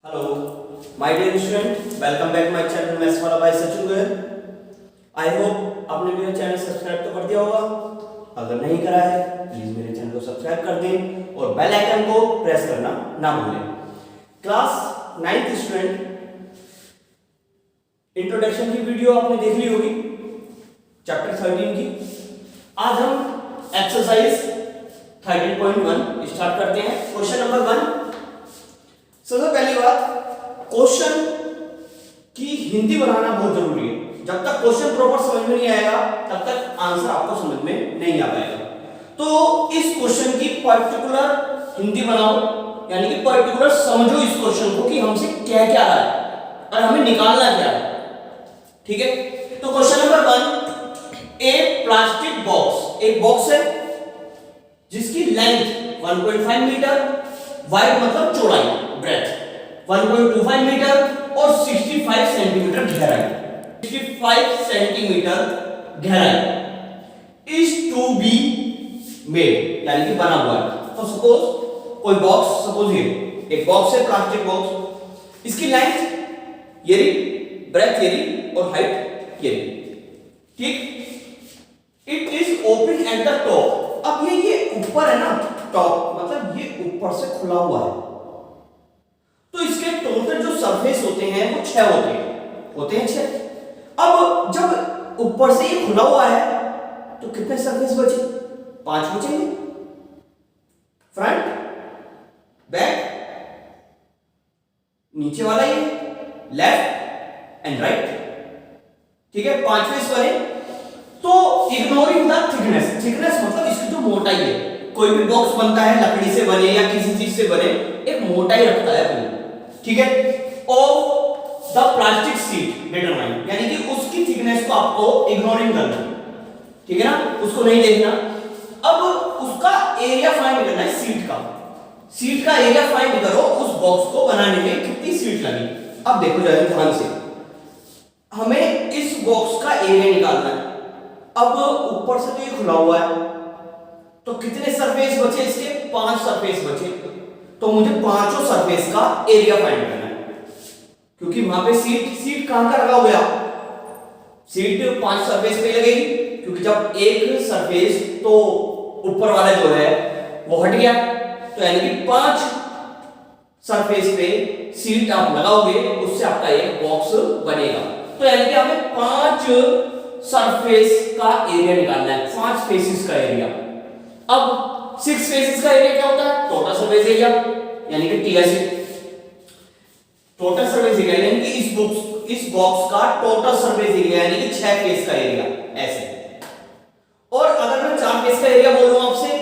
Hello, my dear student, welcome back to my channel maths वाला भाई Sachin Goyal. I hope आपने मेरा चैनल सब्सक्राइब तो कर दिया होगा। अगर नहीं करा है प्लीज मेरे चैनल को सब्सक्राइब कर दें और बेल आइकन को प्रेस करना ना भूलें। क्लास 9th स्टूडेंट, इंट्रोडक्शन की वीडियो आपने देख ली होगी चैप्टर 13 की। आज हम एक्सरसाइज 13.1 स्टार्ट करते हैं। Question number 1। सबसे पहली बात, क्वेश्चन की हिंदी बनाना बहुत जरूरी है। जब तक क्वेश्चन प्रॉपर समझ में नहीं आएगा तब तक आंसर आपको समझ में नहीं आ पाएगा। तो इस क्वेश्चन की पर्टिकुलर हिंदी बनाओ, यानी कि पर्टिकुलर समझो इस क्वेश्चन को कि हमसे क्या क्या आ रहा है और हमें निकालना क्या है। ठीक है, तो क्वेश्चन नंबर 1, ए प्लास्टिक बॉक्स, एक बॉक्स है जिसकी लेंथ 1.5 मीटर, वाइड मतलब चौड़ाई, ब्रेथ 1.25 मीटर और 65 सेंटीमीटर गहराई, 65 सेंटीमीटर गहराई इज टू बी मेड, यानी कि बना हुआ है। तो सपोज कोई बॉक्स, सपोज ये एक बॉक्स है, प्लास्टिक बॉक्स, इसकी लेंथ ये रही, ब्रेथ ये रही और हाइट ये रही। ठीक, it is open at the top. अब ये ऊपर है ना, टॉप मतलब ये ऊपर से खुला हुआ है, तो इसके टोटल जो सरफेस होते हैं वो 6 होते हैं 6। अब जब ऊपर से ये खुला हुआ है तो कितने सरफेस बचे? 5 बचेंगे। फ्रंट, बैक, नीचे वाला ये, लेफ्ट एंड राइट। ठीक है, 5 फेस बने। तो इग्नोरिंग द थिकनेस, थिकनेस मतलब इसकी जो मोटाई है, कोई भी बॉक्स बनता है लकड़ी से बने या किसी चीज से बने, एक मोटाई रखता है अपनी। ठीक है, of the plastic sheet determine, यानी कि उसकी थिकनेस को आपको इग्नोरिंग करना। ठीक है ना, उसको नहीं देखना। अब उसका एरिया फाइंड करना है, शीट का। शीट का एरिया फाइंड करो, उस बॉक्स को बनाने में कितनी शीट लगी। अब देखो जरा ध्यान से, हमें इस बॉक्स का एरिया निकालना है। अब ऊपर से तो ये खुला हुआ है, तो कितने सरफेस बचे इसके? 5 सरफेस बचे। तो मुझे पांचों सरफेस का एरिया फाइंड करना है, क्योंकि वहां पे सीट कहां का लगा हुआ? सीट 5 सरफेस पे लगेगी, क्योंकि जब एक सरफेस तो ऊपर वाला जो है वो हट गया, तो यानी कि 5 सरफेस पे सीट आप लगाओगे, उससे आपका एक बॉक्स बनेगा। तो यानी कि हमें 5 सरफेस का एरिया निकालना है, 5 फेसेस का एरिया। अब 6 फेसेस का एरिया क्या होता है? टोटल सरफेस एरिया, यानी कि टीएसए, टोटल सरफेस एरिया, यानी कि इस बॉक्स का टोटल सरफेस एरिया, यानी कि 6 फेस का एरिया ऐसे। और अगर मैं 4 फेस का एरिया बोलूं आपसे,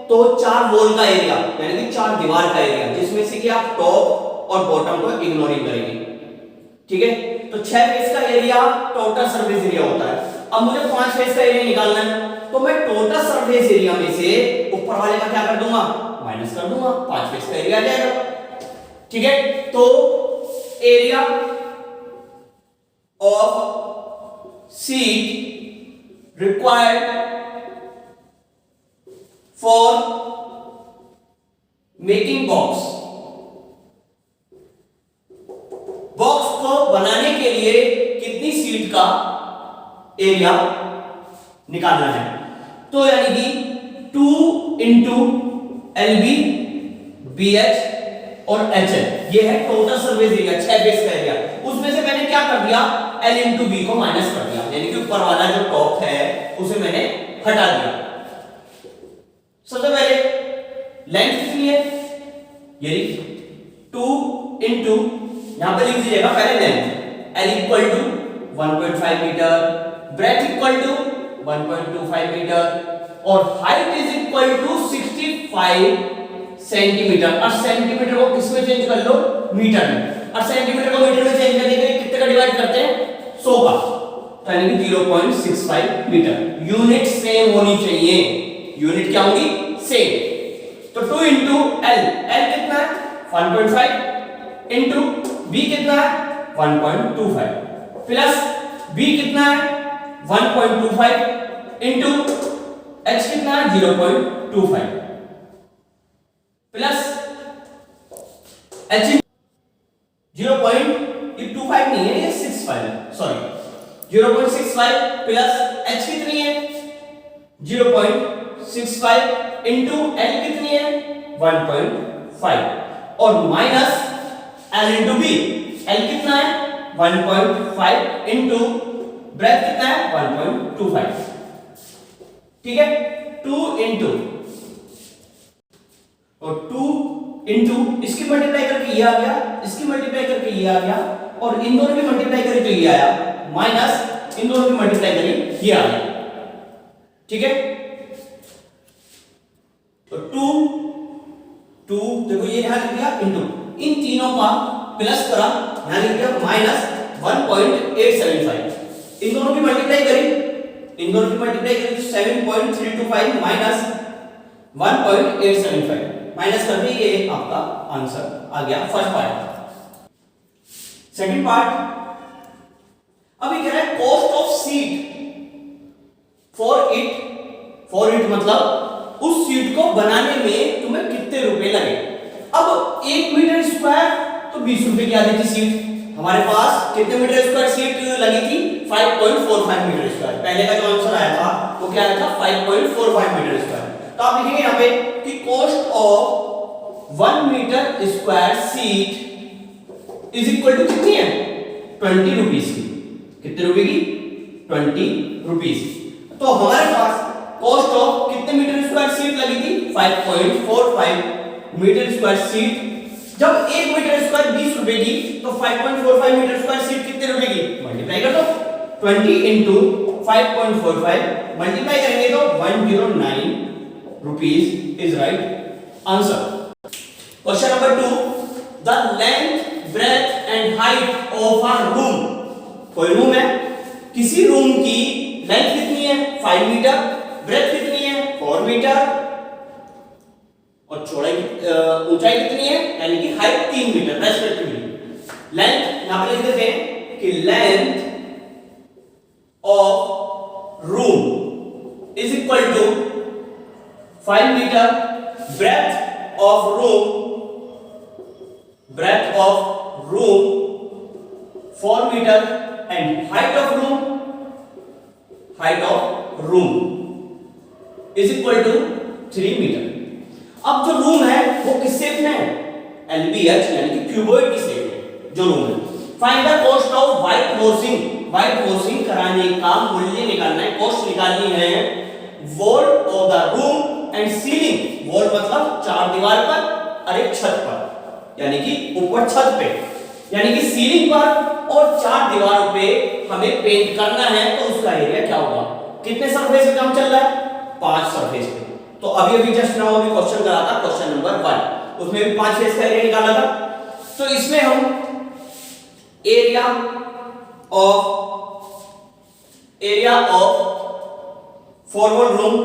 तो 4 वॉल का एरिया, यानी कि 4 दीवार का एरिया, जिसमें से कि आप टॉप और बॉटम को इग्नोरिंग करेंगे। ठीक है, तो 6 फेस का एरिया टोटल सरफेस एरिया होता है। अब मुझे 5 फेस का एरिया निकालना है, तो मैं टोटल सरफेस एरिया में से ऊपर वाले का क्या कर दूंगा? माइनस कर दूंगा, 5 फेस का एरिया आ जाएगा। ठीक है, तो area of sheet required for making box, box को बनाने के लिए कितनी शीट का एरिया निकालना है? तो यानी कि 2 इंटू LB, BH और HL, ये है टोटल सरफेस एरिया, 6 फेस का एरिया। उसमें से मैंने क्या कर दिया? L इंटू B को माइनस कर दिया, यानी कि ऊपर वाला जो टॉप है उसे मैंने हटा दिया। सबसे पहले लेंथ कितनी है? ये 2 इंटू, यहां पे लिख दीजिएगा पहले length, L equal to 1.5 metre, breadth equal to 1.25 metre और height is equal to 65 centimetre. और सेंटीमीटर को किस में चेंज कर लो? मीटर में। और सेंटीमीटर को मीटर में चेंज करने के लिए कितने का डिवाइड करते हैं? 100 का, तो यानी कि 0.65 मीटर। यूनिट सेम होनी चाहिए, यूनिट क्या होगी? सेम। तो 2 इंटू L, L कितना है? 1.5 इंटू B कितना है? 1.25 प्लस B कितना है? 1.25 इंटू H कितना है? 0.25 प्लस H 0.25 नहीं है, ये 65 है, सॉरी 0.65 प्लस h कितनी है 0.65 इंटू l कितनी है 1.5 और minus l into b, l कितना है 1.5 इंटू ब्रेथ कितना है 1.25, ठीक है 2 इंटू और 2 इंटू इसकी मल्टीप्लाई करके ये आ गया, इसकी मल्टीप्लाई करके ये आ गया और इन दोनों की मल्टीप्लाई करी तो ये आया, माइनस इन दोनों की मल्टीप्लाई करी ये आ गया, ठीक है। तो 2 देखो ये यहां लिख दिया इंटू, इन तीनों का प्लस करा यहां लिख दिया माइनस 1.875, इन दोनों की मल्टीप्लाई करी, इन दोनों की मल्टीप्लाई करी 7.325 माइनस 1.875 माइनस कर दी, ये आपका आंसर आ गया फर्स्ट पार्ट। सेकंड पार्ट अभी कह रहा है cost of seat for it मतलब उस सीट को बनाने में तुम्हें कितने रुपए लगे। अब 1 मीटर स्क्वायर तो 20 रुपए की आती थी सीट, हमारे पास कितने मीटर स्क्वायर सीट लगी थी 5.45 मीटर स्क्वायर, पहले का जो आंसर आया था वो क्या आया था 5.45 मीटर स्क्वायर। तो आप लिखेंगे यहां पे कि cost of 1 metre square seat is equal to कितनी है 20 रुपीस की, कितने रुपए की 20 रुपीस। तो हमारे पास कॉस्ट ऑफ कितने मीटर स्क्वायर सीट लगी थी 5.45 मीटर स्क्वायर सीट, जब 1 मीटर स्क्वायर 20 रुपए की तो 5.45 मीटर स्क्वायर सीट कितने रुपए की मल्टीप्लाई कर दो 20 इंटू 5.45 मल्टीप्लाई करेंगे तो 109 rupees is right answer. Question number 2, the length breadth and height of a room, कोई रूम है, किसी रूम की लेंथ कितनी है 5 मीटर, ब्रेथ कितनी है 4 मीटर और चौड़ाई ऊंचाई कितनी है यानी कि हाइट 3 मीटर रेस्पेक्टिवली। लेंथ यहां पे लिख देते हैं कि length of room is equal to 5 metre, breadth of room 4 meter and height of room is equal to 3 meter। अब जो रूम है वो किस शेप में है LBH यानी कि क्यूबॉइड की शेप में जो रूम है। Find the cost of white washing कराने का मूल्य निकालना है, कॉस्ट निकालनी है wall of the room and ceiling, wall मतलब चार दीवार पर और एक छत पर यानी कि ऊपर छत पे यानी कि सीलिंग पर और चार दीवारों पे हमें पेंट करना है, तो उसका एरिया क्या होगा, कितने सरफेस पे काम चल रहा है 5 सरफेस पे। तो अभी जस्ट नाउ अभी क्वेश्चन करा था क्वेश्चन नंबर 1, उसमें भी 5 फेस का एरिया निकाला था। तो इसमें हम area of 4 wall room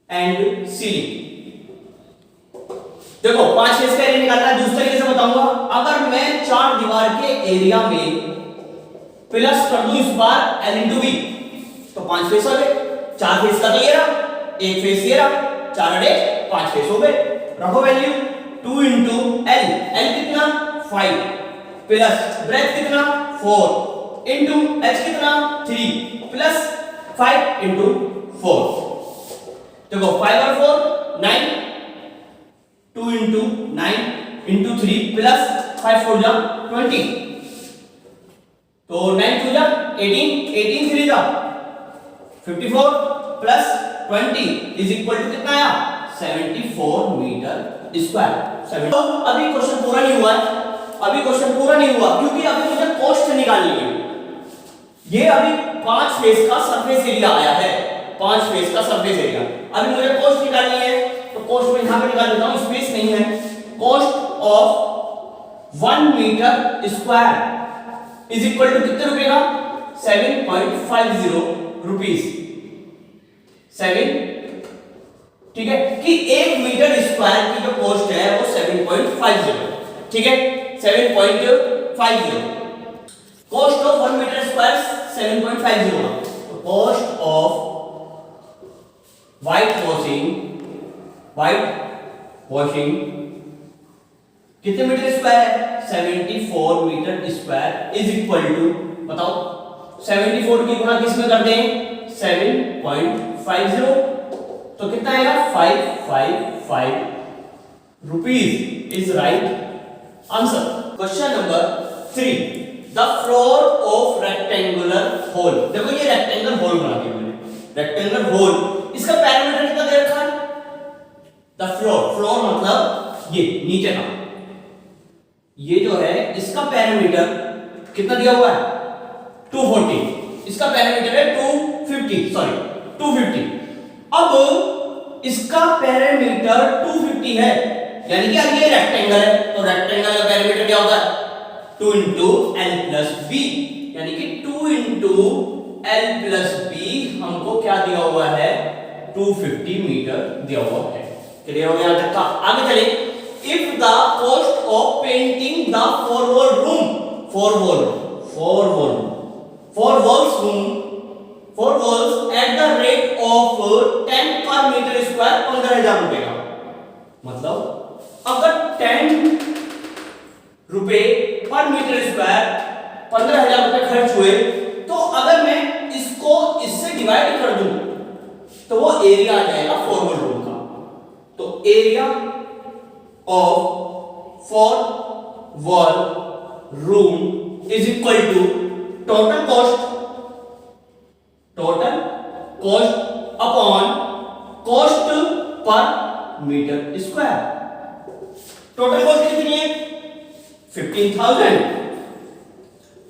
and ceiling, देखो 5 फेस का एरिया निकालना है। दूसरे तरीके से बताऊंगा, अगर मैं 4 दीवार के एरिया में प्लस कर दूं इस बार L इंटू बी तो 5 फेस हो गए, 4 फेस का तो ये रहा, एक फेस ये रहा, 4 अड़े 5 फेस हो गए। रखो वैल्यू 2 इंटू L, L कितना 5 प्लस ब्रेथ कितना 4 इंटू H कितना 3 प्लस 5 इंटू 4, देखो 5 और 4 9, 2 इंटू 9 इंटू 3 प्लस 5 4 जा 20, तो 9 2 जा 18, 18 3 जा 54 प्लस 20 इज इक्वल टू कितना आया 74 मीटर स्क्वायर। तो अभी क्वेश्चन पूरा नहीं हुआ है, अभी क्वेश्चन पूरा नहीं हुआ क्योंकि अभी मुझे कॉस्ट निकालनी है। ये अभी 5 फेस का सरफेस एरिया आया है, 5 फेस का सरफेस एरिया, अभी मुझे कॉस्ट निकालनी है। तो कॉस्ट में यहां पे निकाल देता हूं, स्पेस नहीं है। Cost of 1 metre square is equal to कितने रुपए का 7.50 रुपीस, 7, ठीक है कि 1 मीटर स्क्वायर की जो कॉस्ट है वो 7.50, ठीक है 7.50। कॉस्ट ऑफ 1 मीटर स्क्वायर 7.50, तो कॉस्ट ऑफ व्हाइट वॉशिंग कितने मीटर स्क्वायर है? 74 metre square is equal to, बताओ 74 की गुणा किस में कर दें? 7.50, तो कितना आएगा? 555 rupees is right answer. Question number 3, the floor of rectangular hall. देखो ये रेक्टेंगल होल बना दिया मैंने, रेक्टेंगल होल, इसका पैरामीटर कितना दे रखा है? द फ्लोर, फ्लोर मतलब ये नीचे का, ये जो है इसका पैरामीटर कितना दिया हुआ है? 240, इसका पैरामीटर है 250, सॉरी 250। अब इसका पैरामीटर 250 है, यानी कि ये रेक्टेंगल है, तो रेक्टेंगल का पैरामीटर क्या होगा? 2 इंटू एल प्लस बी, यानी कि 2 इंटू एल प्लस बी हमको क्या दिया हुआ है? 250 मीटर दिया हुआ है। क्लियर हो गया यहां तक का? आगे चले। If the cost of painting the four walls room at the rate of 10 पर मीटर स्क्वायर 15,000 रुपए का, मतलब अगर 10 रुपए पर मीटर स्क्वायर 15,000 रुपए खर्च हुए, तो अगर मैं इसको इससे डिवाइड कर दूं तो वो एरिया आ जाएगा फोर वॉल रूम का। तो area of four wall room is equal to total cost upon cost per metre square. Total cost कितनी है? 15,000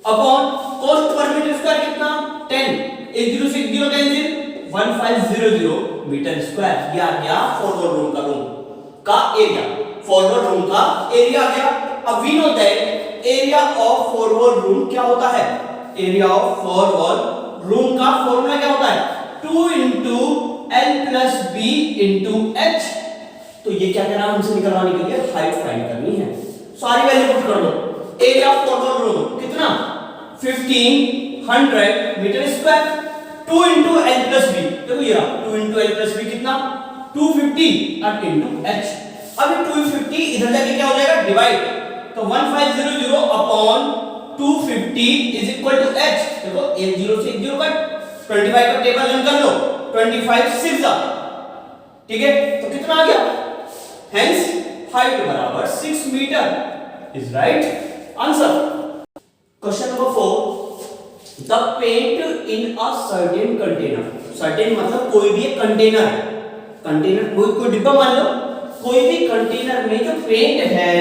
upon cost per metre square कितना? 10, 1 0 से 1 0 कैंसिल, 1500 मीटर स्क्वायर। ये आ गया फोर वॉल रूम का एरिया, फोर वॉल रूम का area आ गया। अब we know that area of four wall room क्या होता है? Area of four wall room का फॉर्मूला क्या होता है? 2 into L plus B into H. तो ये क्या कहना हमसे निकलवाने के लिए हाइट फाइंड करनी है। सारी वैल्यू पुट कर दो। Area of four wall room कितना? 1500 metre square. 2 into L plus B, देखो ये 2 इंटू एल प्लस बी कितना? 250 और इंटू एच। अब 250 इधर जाके क्या हो जाएगा? डिवाइड, तो 1500 upon 250 is equal to H. देखो 1 0 से 1 0 कट, 25 का टेबल रन कर लो, 25 6 जा, ठीक है? तो कितना आ गया? हेंस हाइट बराबर 6 metre is right answer. Question number 4, the paint in a certain container. Certain मतलब कोई भी एक कंटेनर है, कंटेनर कोई डिब्बा मान लो, कोई भी कंटेनर में जो पेंट है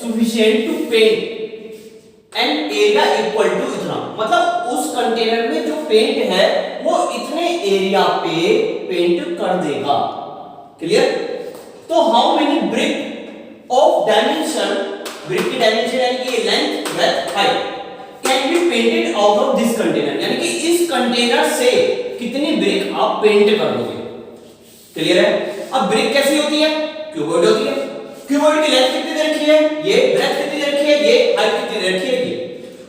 sufficient to paint and area equal to इतना, मतलब उस कंटेनर में जो पेंट है वो इतने एरिया पे पेंट कर देगा। क्लियर? तो how many brick of dimension, brick की डायमेंशन यानी कि length breadth height, can be painted out of this container, यानी कि इस कंटेनर से कितनी ब्रिक आप पेंट कर दोगे। क्लियर है? अब ब्रिक कैसी होती है? क्यूबॉइड होती है। क्यूबॉइड की लेंथ कितनी दे रखी है? ये ब्रेड्थ कितनी दे रखी है? ये हाइट कितनी दे रखी है? ये।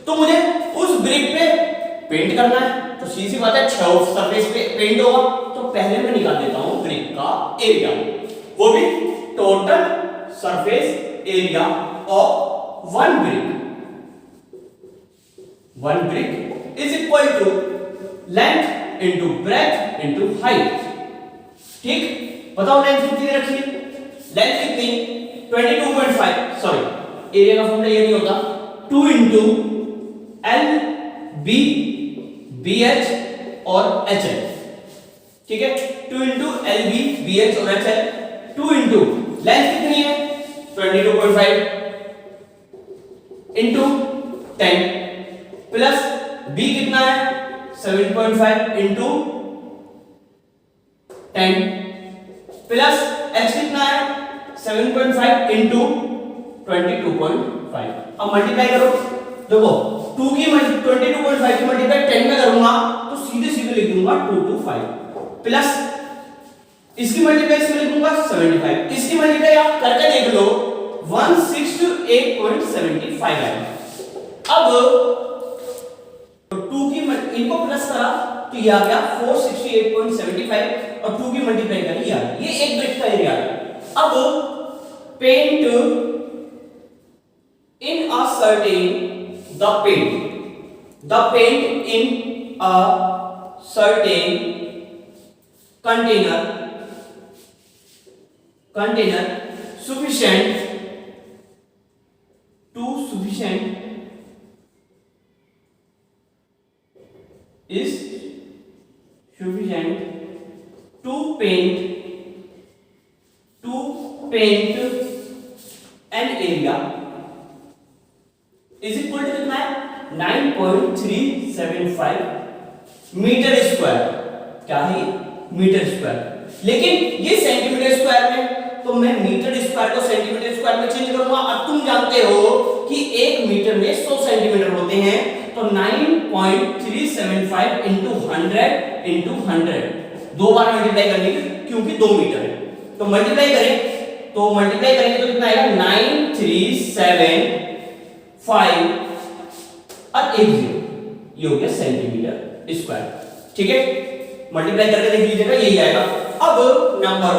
तो मुझे उस ब्रिक पे पेंट करना है, तो सीधी बात है 6 सरफेस पे पेंट होगा। तो पहले मैं निकाल देता हूं ब्रिक का एरिया, वो भी total surface area of one brick. One brick is equal to length into breadth into height. ठीक, बताओ लेंथ कितनी रखी है? लेंथ कितनी? 22.5, सॉरी एरिया का फॉर्मूला ये नहीं होता, 2 into L B B H और एच एल। ठीक है, 2 into L B B H और एच एल, 2 इंटू लेंथ कितनी है? 22.5 इंटू 10 प्लस बी कितना है? 7.5 इंटू 10 प्लस एच कितना है? 7.5 इंटू 22.5। अब मल्टीप्लाई करो, देखो 2 की 22.5 की मल्टीप्लाई 10 में करूंगा तो सीधे सीधे लिख दूंगा 225 प्लस इसकी मल्टीप्लाई इसमें लिखूंगा 75, इसकी मल्टीप्लाई आप करके देख लो 168.75 आएगा। अब 2 की इनको प्लस करा तो ये आ गया 468.75 और 2 की मल्टीप्लाई करी ये एक ब्रिक का एरिया। अब paint in a certain the paint in a certain container sufficient is sufficient to paint an area is equal to कितना है 9.375 मीटर स्क्वायर। क्या है मीटर स्क्वायर, लेकिन ये सेंटीमीटर स्क्वायर में, तो मैं मीटर स्क्वायर को सेंटीमीटर स्क्वायर में चेंज करूंगा। अब तुम जानते हो कि 1 मीटर में 100 सेंटीमीटर होते हैं, तो 9.375 into 100 into 100 दो बार मल्टीप्लाई करने की, क्योंकि 2 मीटर है। तो मल्टीप्लाई करेंगे तो कितना आएगा 9375 और 10, ये हो गया सेंटीमीटर स्क्वायर। ठीक है, मल्टीप्लाई करके देख लीजिएगा, यही आएगा। अब नंबर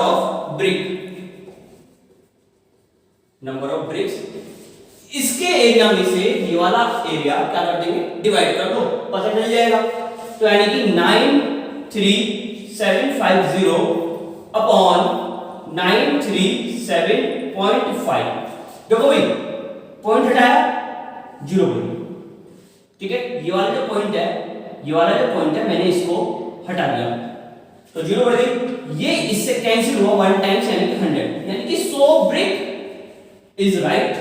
ऑफ ब्रिक्स, इसके एरिया में से ये वाला एरिया क्या कर देंगे, डिवाइड कर दो, पता चल जाएगा। तो यानी कि 93750 अपॉन 937.5, देखो भाई पॉइंट हटाया 0 बन। ठीक है, ये वाला जो पॉइंट है मैंने इसको हटा दिया, तो 0 बढ़ गई। ये इससे कैंसिल हुआ 1 टाइम्स, यानी कि 100, यानी कि 100 ब्रिक इज राइट